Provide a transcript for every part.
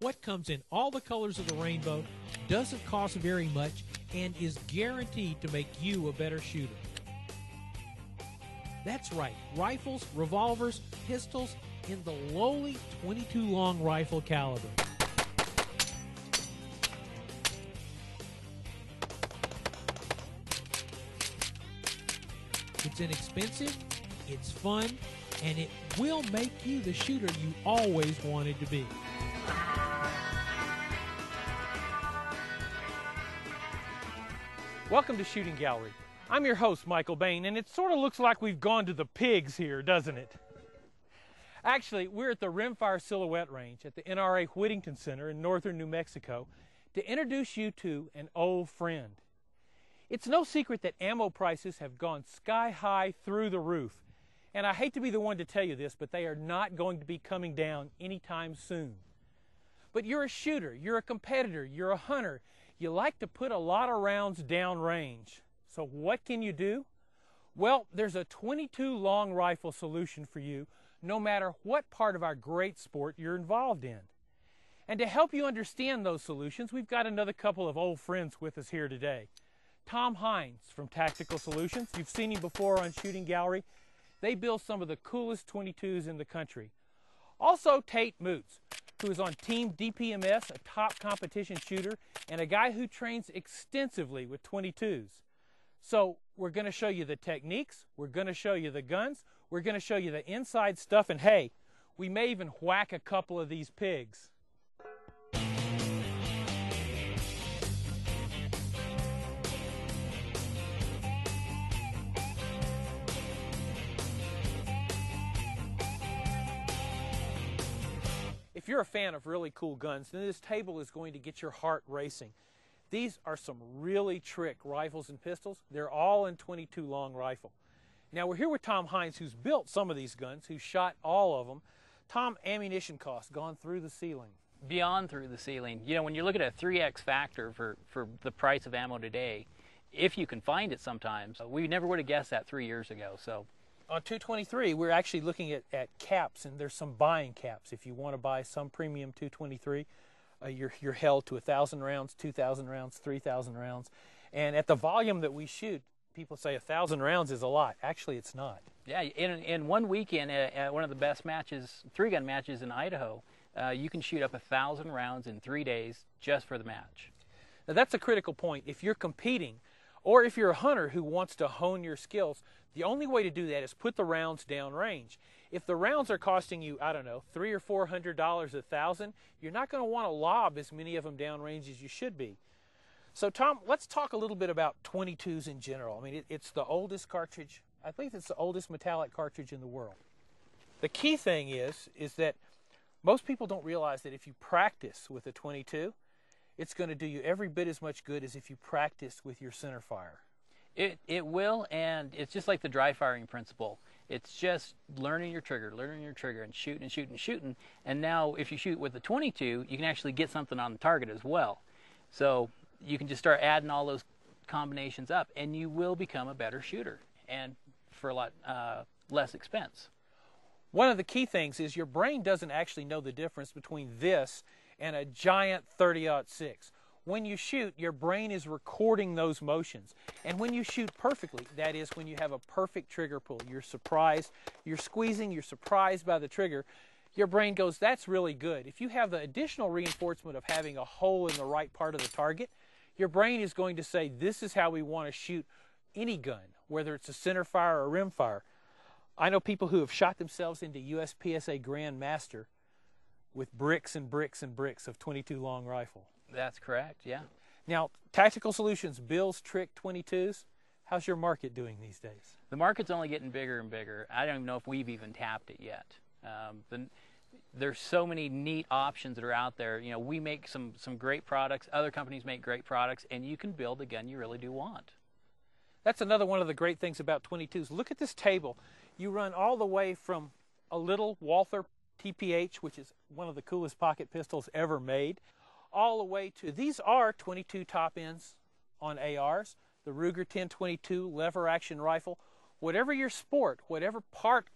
what comes in all the colors of the rainbow, doesn't cost very much, and is guaranteed to make you a better shooter. That's right, rifles, revolvers, pistols in the lowly 22 long rifle caliber. It's inexpensive, it's fun, and it will make you the shooter you always wanted to be. Welcome to Shooting Gallery. I'm your host, Michael Bane, and it sort of looks like we've gone to the pigs here, doesn't it? Actually, we're at the Rimfire Silhouette Range at the NRA Whittington Center in northern New Mexico to introduce you to an old friend. It's no secret that ammo prices have gone sky high through the roof. And I hate to be the one to tell you this, but they are not going to be coming down anytime soon. But you're a shooter, you're a competitor, you're a hunter. You like to put a lot of rounds down range. So what can you do? Well, there's a 22 long rifle solution for you, no matter what part of our great sport you're involved in. And to help you understand those solutions, we've got another couple of old friends with us here today. Tom Hines from Tactical Solutions. You've seen him before on Shooting Gallery. They build some of the coolest 22s in the country. Also, Tate Moots, who is on Team DPMS, a top competition shooter, and a guy who trains extensively with 22s. So we're going to show you the techniques, we're going to show you the guns, we're going to show you the inside stuff, and hey, we may even whack a couple of these pigs. If you're a fan of really cool guns, then this table is going to get your heart racing. These are some really trick rifles and pistols. They're all in 22 long rifle. Now we're here with Tom Hines, who's built some of these guns, who's shot all of them. Tom, ammunition costs gone through the ceiling. Beyond through the ceiling. You know, when you look at a 3x factor for the price of ammo today, if you can find it sometimes, we never would have guessed that 3 years ago. So. On 223, we're actually looking at caps, and there's some buying caps. If you want to buy some premium 223, you're held to 1,000 rounds, 2,000 rounds, 3,000 rounds. And at the volume that we shoot, people say 1,000 rounds is a lot. Actually, it's not. Yeah, in one weekend, at one of the best matches, 3-gun matches in Idaho, you can shoot up 1,000 rounds in 3 days just for the match. Now, that's a critical point. If you're competing, or if you're a hunter who wants to hone your skills, the only way to do that is put the rounds down range. If the rounds are costing you, I don't know, $300 or $400 1,000, you're not going to want to lob as many of them down range as you should be. So Tom, let's talk a little bit about 22s in general. I mean, it's the oldest cartridge. I think it's the oldest metallic cartridge in the world. The key thing is that most people don't realize that if you practice with a 22, it's going to do you every bit as much good as if you practice with your center fire. It will, and it's just like the dry firing principle. It's just learning your trigger, and shooting and shooting and shooting. And now if you shoot with the 22, you can actually get something on the target as well. So you can just start adding all those combinations up, and you will become a better shooter, and for a lot less expense. One of the key things is your brain doesn't actually know the difference between this and a giant 30-06. When you shoot, your brain is recording those motions. And when you shoot perfectly, that is when you have a perfect trigger pull, you're surprised, you're squeezing, you're surprised by the trigger, your brain goes, that's really good. If you have the additional reinforcement of having a hole in the right part of the target, your brain is going to say, this is how we want to shoot any gun, whether it's a center fire or rim fire. I know people who have shot themselves into USPSA Grand Master with bricks and bricks and bricks of 22 long rifle. That's correct, yeah. Now, Tactical Solutions builds trick 22s. How's your market doing these days? The market's only getting bigger and bigger. I don't even know if we've even tapped it yet. There's so many neat options that are out there. You know, we make some great products. Other companies make great products, and you can build a gun you really do want. That's another one of the great things about 22s. Look at this table. You run all the way from a little Walther TPH, which is one of the coolest pocket pistols ever made, all the way to, these are 22 top ends on ARs, the Ruger 1022 lever action rifle. Whatever your sport, whatever part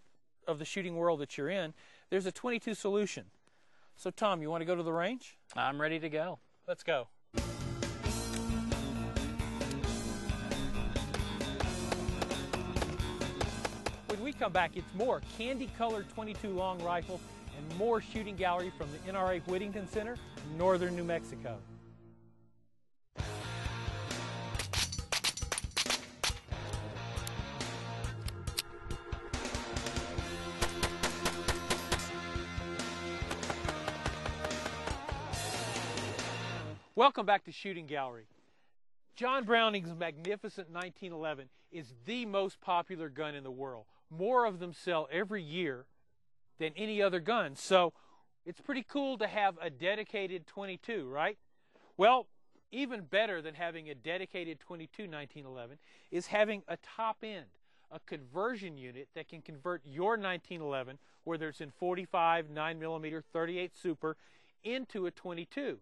of the shooting world that you're in, there's a 22 solution. So Tom, you want to go to the range? I'm ready to go. Let's go. When we come back, it's more candy-colored 22 long rifle and more shooting gallery from the NRA Whittington Center, northern New Mexico. Welcome back to Shooting Gallery. John Browning's magnificent 1911 is the most popular gun in the world. More of them sell every year than any other gun. So it's pretty cool to have a dedicated 22, right? Well, even better than having a dedicated 22 1911 is having a top end, a conversion unit that can convert your 1911, whether it's in 45, 9mm, 38 Super, into a 22.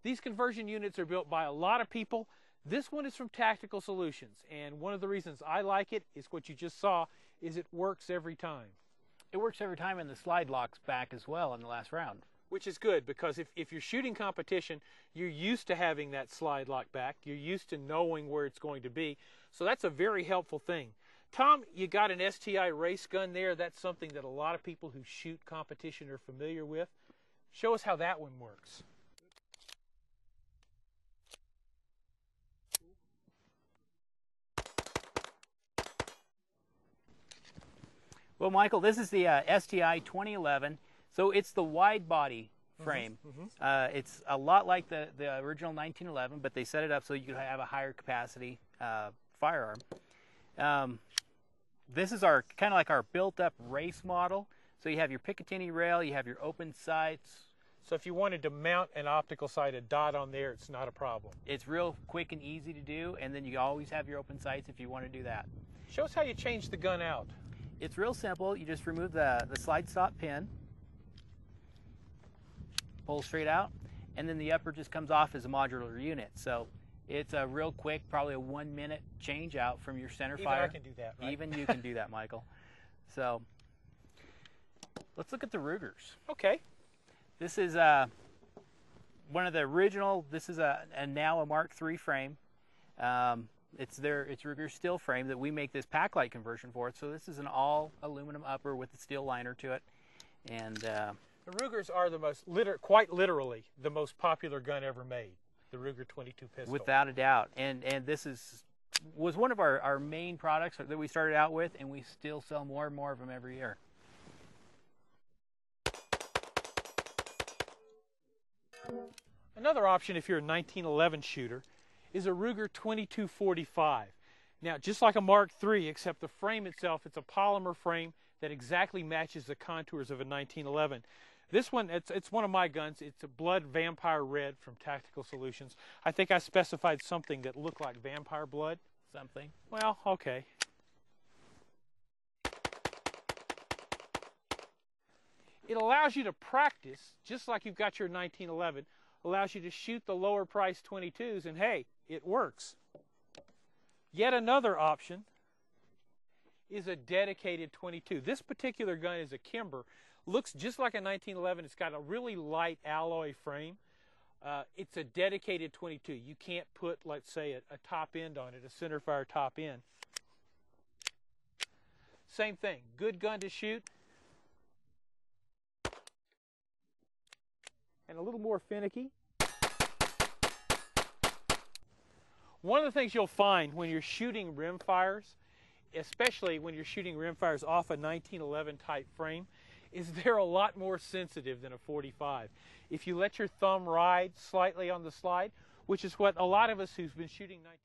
These conversion units are built by a lot of people. This one is from Tactical Solutions, and one of the reasons I like it is what you just saw, is it works every time. It works every time, and the slide locks back as well in the last round. Which is good, because if you're shooting competition, you're used to having that slide lock back. You're used to knowing where it's going to be. So that's a very helpful thing. Tom, you got an STI race gun there. That's something that a lot of people who shoot competition are familiar with. Show us how that one works. Well, Michael, this is the STI 2011. So it's the wide body frame. It's a lot like the original 1911, but they set it up so you can have a higher capacity firearm. This is our kind of like our built-up race model. So you have your Picatinny rail, you have your open sights. So if you wanted to mount an optical sight, a dot on there, it's not a problem. It's real quick and easy to do, and then you always have your open sights if you want to do that. Show us how you change the gun out. It's real simple. You just remove the slide stop pin, pull straight out, and then the upper just comes off as a modular unit. So it's a real quick, probably a 1 minute change out from your center fire. Even I can do that, right? Even you can do that, Michael. So let's look at the Rugers. Okay. This is one of the original. This is now a Mark III frame. It's Ruger steel frame that we make this pack light conversion for. So this is an all aluminum upper with a steel liner to it, and the Rugers are the most, quite literally, the most popular gun ever made. The Ruger 22 pistol. Without a doubt, and this was one of our main products that we started out with, and we still sell more and more of them every year. Another option, if you're a 1911 shooter, is a Ruger 2245. Now, just like a Mark III, except the frame itself, it's a polymer frame that exactly matches the contours of a 1911. This one, it's one of my guns. It's a Blood Vampire Red from Tactical Solutions. I think I specified something that looked like vampire blood. Something. Well, okay. It allows you to practice, just like you've got your 1911, allows you to shoot the lower price 22s, and hey, it works. Yet another option is a dedicated 22. This particular gun is a Kimber. Looks just like a 1911. It's got a really light alloy frame. It's a dedicated 22. You can't put, let's say, a top end on it, a centerfire top end. Same thing. Good gun to shoot. And a little more finicky. One of the things you'll find when you're shooting rimfires, especially when you're shooting rimfires off a 1911 type frame, is they're a lot more sensitive than a 45. If you let your thumb ride slightly on the slide, which is what a lot of us who've been shooting 19